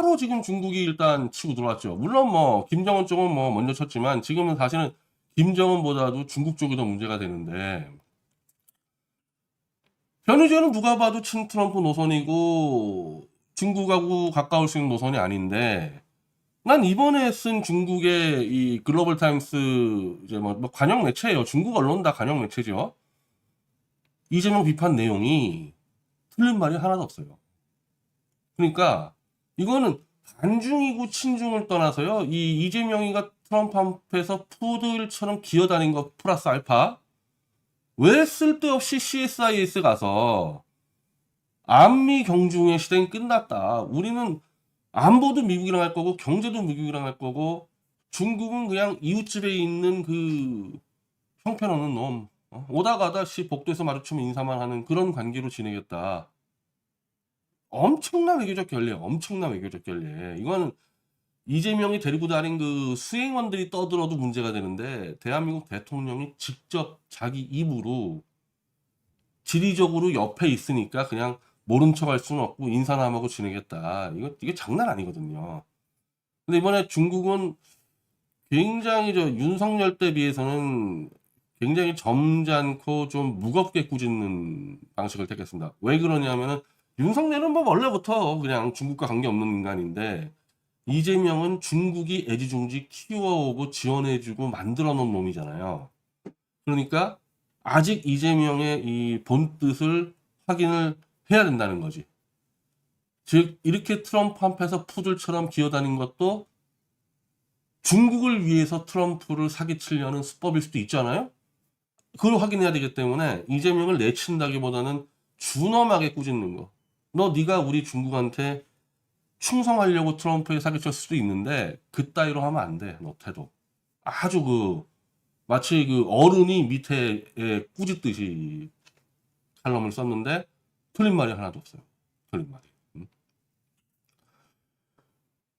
바로 지금 중국이 일단 치고 들어왔죠. 물론 뭐 김정은 쪽은 뭐 먼저 쳤지만 지금은 사실은 김정은보다도 중국 쪽이 더 문제가 되는데, 현의제는 누가 봐도 친트럼프 노선이고 중국하고 가까울 수 있는 노선이 아닌데, 난 이번에 쓴 중국의 이 글로벌 타임스 이제 뭐 관영 매체예요. 중국 언론 다 관영 매체죠. 이재명 비판 내용이 틀린 말이 하나도 없어요. 그러니까 이거는 반중이고 친중을 떠나서요. 이 이재명이가 트럼프 앞에서 푸들처럼 기어다닌 것 플러스 알파, 왜 쓸데없이 CSIS 가서 안미 경중의 시대는 끝났다. 우리는 안보도 미국이랑 할 거고 경제도 미국이랑 할 거고 중국은 그냥 이웃집에 있는 그 형편없는 놈, 오다 가다 씨 복도에서 마주치면 인사만 하는 그런 관계로 지내겠다. 엄청난 외교적 결례, 엄청난 외교적 결례. 이거는 이재명이 데리고 다닌 그 수행원들이 떠들어도 문제가 되는데, 대한민국 대통령이 직접 자기 입으로 지리적으로 옆에 있으니까 그냥 모른 척 할 수는 없고 인사남하고 지내겠다. 이게 장난 아니거든요. 근데 이번에 중국은 굉장히 윤석열 때 비해서는 굉장히 점잖고 좀 무겁게 꾸짖는 방식을 택했습니다. 왜 그러냐면은 윤석열은 뭐 원래부터 그냥 중국과 관계없는 인간인데, 이재명은 중국이 애지중지 키워오고 지원해주고 만들어 놓은 놈이잖아요. 그러니까 아직 이재명의 이 본뜻을 확인을 해야 된다는 거지. 즉 이렇게 트럼프 앞에서 푸들처럼 기어다닌 것도 중국을 위해서 트럼프를 사기치려는 수법일 수도 있잖아요. 그걸 확인해야 되기 때문에 이재명을 내친다기보다는 준엄하게 꾸짖는 거. 네가 우리 중국한테 충성하려고 트럼프에 사기쳤을 수도 있는데 그따위로 하면 안 돼. 너 태도. 아주 마치 어른이 밑에 꾸짖듯이 칼럼을 썼는데 틀린 말이 하나도 없어요. 틀린 말이.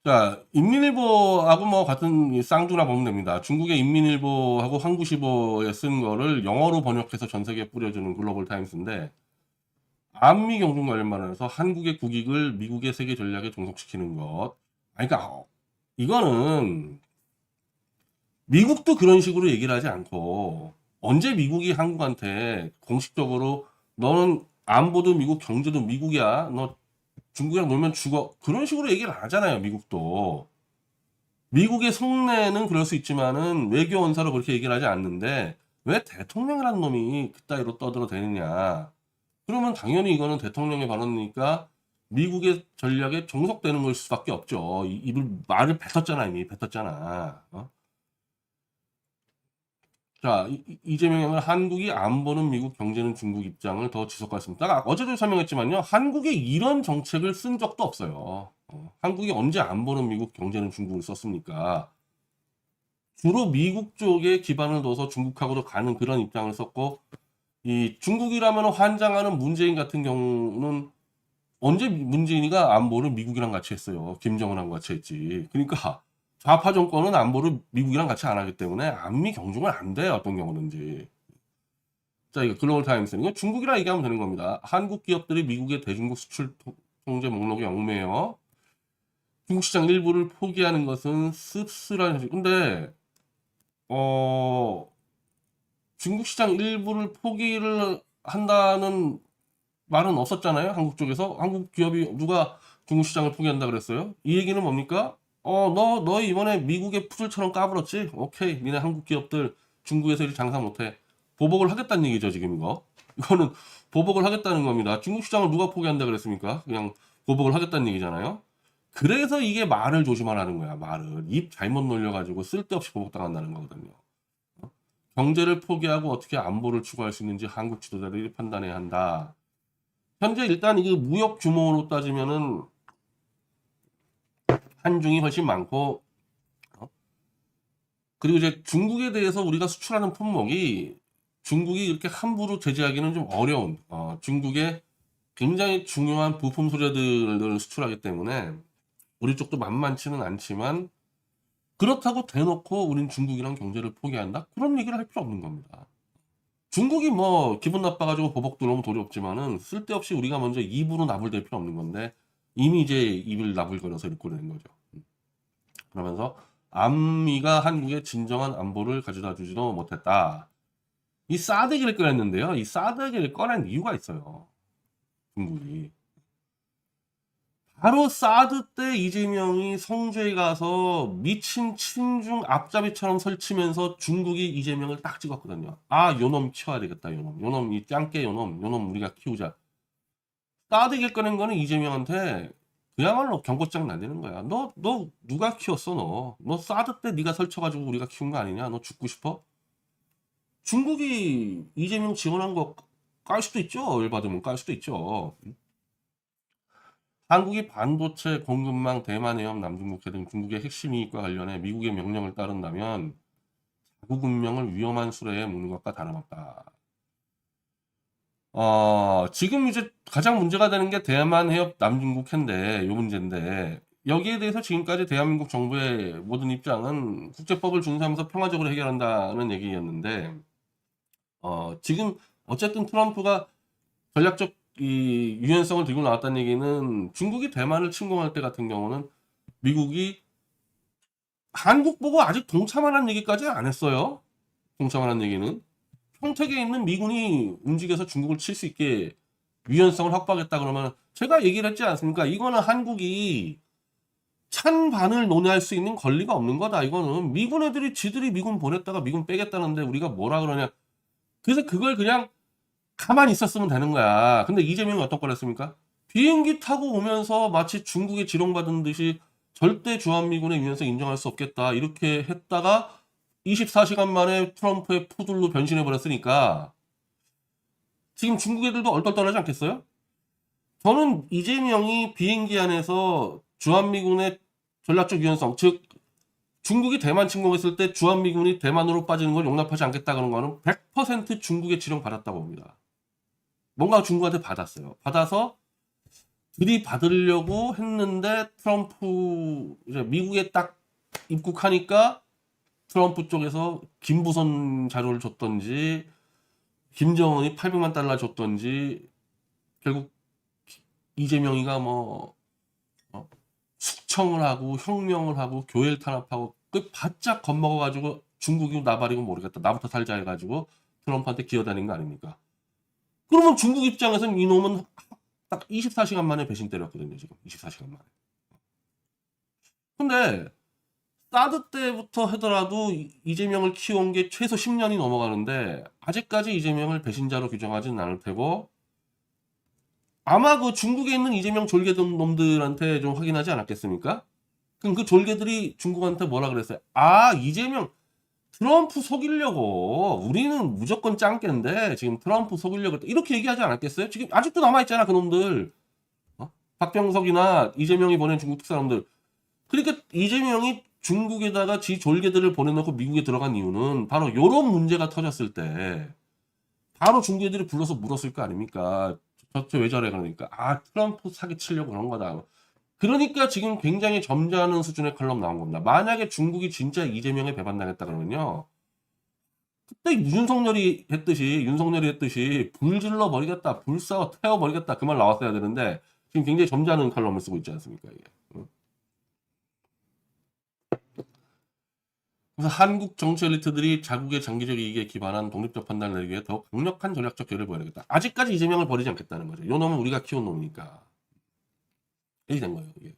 자, 인민일보하고 뭐 같은 쌍두나 보면 됩니다. 중국의 인민일보하고 한국시보에 쓴 거를 영어로 번역해서 전 세계에 뿌려주는 글로벌 타임스인데, 안미 경중 관련만해서 한국의 국익을 미국의 세계 전략에 종속시키는 것. 그러니까 이거는 미국도 그런 식으로 얘기를 하지 않고, 언제 미국이 한국한테 공식적으로 너는 안보도 미국, 경제도 미국이야, 너 중국이랑 놀면 죽어, 그런 식으로 얘기를 안 하잖아요. 미국도. 미국의 속내는 그럴 수 있지만은 외교 원사로 그렇게 얘기를 하지 않는데, 왜 대통령이라는 놈이 그따위로 떠들어대느냐. 그러면 당연히 이거는 대통령의 발언이니까 미국의 전략에 종속되는 걸 수밖에 없죠. 말을 뱉었잖아. 이미 뱉었잖아. 자, 이재명은 한국이 안보는 미국, 경제는 중국 입장을 더 지속하겠습니다. 아까 어제도 설명했지만요, 한국이 이런 정책을 쓴 적도 없어요. 한국이 언제 안보는 미국, 경제는 중국을 썼습니까? 주로 미국 쪽에 기반을 둬서 중국하고도 가는 그런 입장을 썼고, 이 중국이라면 환장하는 문재인 같은 경우는 언제 문재인이가 안보를 미국이랑 같이 했어요. 김정은하고 같이 했지. 그러니까 좌파 정권은 안보를 미국이랑 같이 안 하기 때문에 안미 경중은 안 돼요. 어떤 경우든지. 자, 이거 글로벌 타임스는 이거 중국이라 얘기하면 되는 겁니다. 한국 기업들이 미국의 대중국 수출 통제 목록에 얽매여 중국 시장 일부를 포기하는 것은 씁쓸한 현실. 근데 중국 시장 일부를 포기를 한다는 말은 없었잖아요. 한국 쪽에서. 한국 기업이 누가 중국 시장을 포기한다 그랬어요? 이 얘기는 뭡니까? 너 이번에 미국의 푸들처럼 까불었지? 오케이. 니네 한국 기업들 중국에서 이렇게 장사 못해. 보복을 하겠다는 얘기죠, 지금 이거. 이거는 보복을 하겠다는 겁니다. 중국 시장을 누가 포기한다 그랬습니까? 그냥 보복을 하겠다는 얘기잖아요. 그래서 이게 말을 조심하라는 거야, 말을. 입 잘못 놀려가지고 쓸데없이 보복당한다는 거거든요. 경제를 포기하고 어떻게 안보를 추구할 수 있는지 한국 지도자들이 판단해야 한다. 현재 일단 이게 무역 규모로 따지면은 한중이 훨씬 많고, 그리고 이제 중국에 대해서 우리가 수출하는 품목이 중국이 이렇게 함부로 제재하기는 좀 어려운, 중국의 굉장히 중요한 부품 소재들을 수출하기 때문에 우리 쪽도 만만치는 않지만, 그렇다고 대놓고 우린 중국이랑 경제를 포기한다? 그런 얘기를 할 필요 없는 겁니다. 중국이 뭐 기분 나빠가지고 보복 들어오면 도리 없지만은 쓸데없이 우리가 먼저 입으로 나불댈 필요 없는 건데, 이미 이제 입을 나불거려서 이렇게 된 거죠. 그러면서 안미가 한국의 진정한 안보를 가져다 주지도 못했다. 이 사드 얘기를 꺼냈는데요. 이 사드 얘기를 꺼낸 이유가 있어요. 중국이. 바로 사드 때 이재명이 성주에 가서 미친 친중 앞잡이처럼 설치면서 중국이 이재명을 딱 찍었거든요. 아, 요놈 키워야 되겠다, 요놈. 요놈, 이 짱깨 요놈 우리가 키우자. 사드 얘기를 꺼낸 거는 이재명한테 그야말로 경고장 날리는 거야. 너 누가 키웠어, 너? 너 사드 때 네가 설쳐가지고 우리가 키운 거 아니냐? 너 죽고 싶어? 중국이 이재명 지원한 거 깔 수도 있죠. 열받으면 깔 수도 있죠. 한국이 반도체 공급망 대만 해협 남중국해 등 중국의 핵심 이익과 관련해 미국의 명령을 따른다면 자국 운명을 위험한 수레에 묶는 것과 다름없다. 지금 이제 가장 문제가 되는 게 대만 해협 남중국해인데, 요 문제인데, 여기에 대해서 지금까지 대한민국 정부의 모든 입장은 국제법을 준수하면서 평화적으로 해결한다는 얘기였는데, 지금 어쨌든 트럼프가 전략적 이 유연성을 들고 나왔다는 얘기는 중국이 대만을 침공할 때 같은 경우는 미국이 한국 보고 아직 동참하라는 얘기까지 안 했어요. 동참하라는 얘기는 평택에 있는 미군이 움직여서 중국을 칠 수 있게 유연성을 확보하겠다 그러면 제가 얘기를 했지 않습니까? 이거는 한국이 찬반을 논의할 수 있는 권리가 없는 거다. 이거는 미군 애들이 지들이 미군 보냈다가 미군 빼겠다는데 우리가 뭐라 그러냐. 그래서 그걸 그냥 가만히 있었으면 되는 거야. 근데 이재명이 어떤 걸 했습니까? 비행기 타고 오면서 마치 중국에 지령받은 듯이 절대 주한미군의 유연성 인정할 수 없겠다. 이렇게 했다가 24시간 만에 트럼프의 푸들로 변신해 버렸으니까 지금 중국 애들도 얼떨떨하지 않겠어요? 저는 이재명이 비행기 안에서 주한미군의 전략적 유연성, 즉 중국이 대만 침공했을 때 주한미군이 대만으로 빠지는 걸 용납하지 않겠다 그런 거는 100% 중국의 지령 받았다고 봅니다. 뭔가 중국한테 받았어요. 받아서 들이받으려고 했는데 트럼프 이제 미국에 딱 입국하니까 트럼프 쪽에서 김부선 자료를 줬던지 김정은이 800만 달러 줬던지 결국 이재명이가 뭐 숙청을 하고 혁명을 하고 교회를 탄압하고 그 바짝 겁먹어가지고 중국이 나발이고 모르겠다. 나부터 살자 해가지고 트럼프한테 기어다닌 거 아닙니까? 그러면 중국 입장에서는 이놈은 딱 24시간 만에 배신 때렸거든요. 지금 24시간 만에. 근데 사드 때부터 하더라도 이재명을 키워온 게 최소 10년이 넘어가는데 아직까지 이재명을 배신자로 규정하지는 않을 테고 아마 그 중국에 있는 이재명 졸개 놈들한테 좀 확인하지 않았겠습니까? 그럼 그 졸개들이 중국한테 뭐라 그랬어요? 아, 이재명 트럼프 속이려고 우리는 무조건 짱깨인데 지금 트럼프 속이려고 이렇게 얘기하지 않았겠어요? 지금 아직도 남아있잖아 그놈들. 박병석이나 이재명이 보낸 중국 사람들. 그러니까 이재명이 중국에다가 지 졸개들을 보내놓고 미국에 들어간 이유는 바로 이런 문제가 터졌을 때 바로 중국 애들이 불러서 물었을 거 아닙니까? 저 왜 저래 그러니까 아 트럼프 사기치려고 그런 거다. 그러니까 지금 굉장히 점잖은 수준의 칼럼 나온 겁니다. 만약에 중국이 진짜 이재명에 배반당했다 그러면요. 그때 윤석열이 했듯이 불질러 버리겠다, 불사워 태워 버리겠다 그 말 나왔어야 되는데 지금 굉장히 점잖은 칼럼을 쓰고 있지 않습니까 이게. 그래서 한국 정치 엘리트들이 자국의 장기적 이익에 기반한 독립적 판단을 내리기 위해 더 강력한 전략적 결을 보여야겠다. 아직까지 이재명을 버리지 않겠다는 거죠. 요 놈은 우리가 키운 놈이니까. 이렇게 된 거예요. 이게.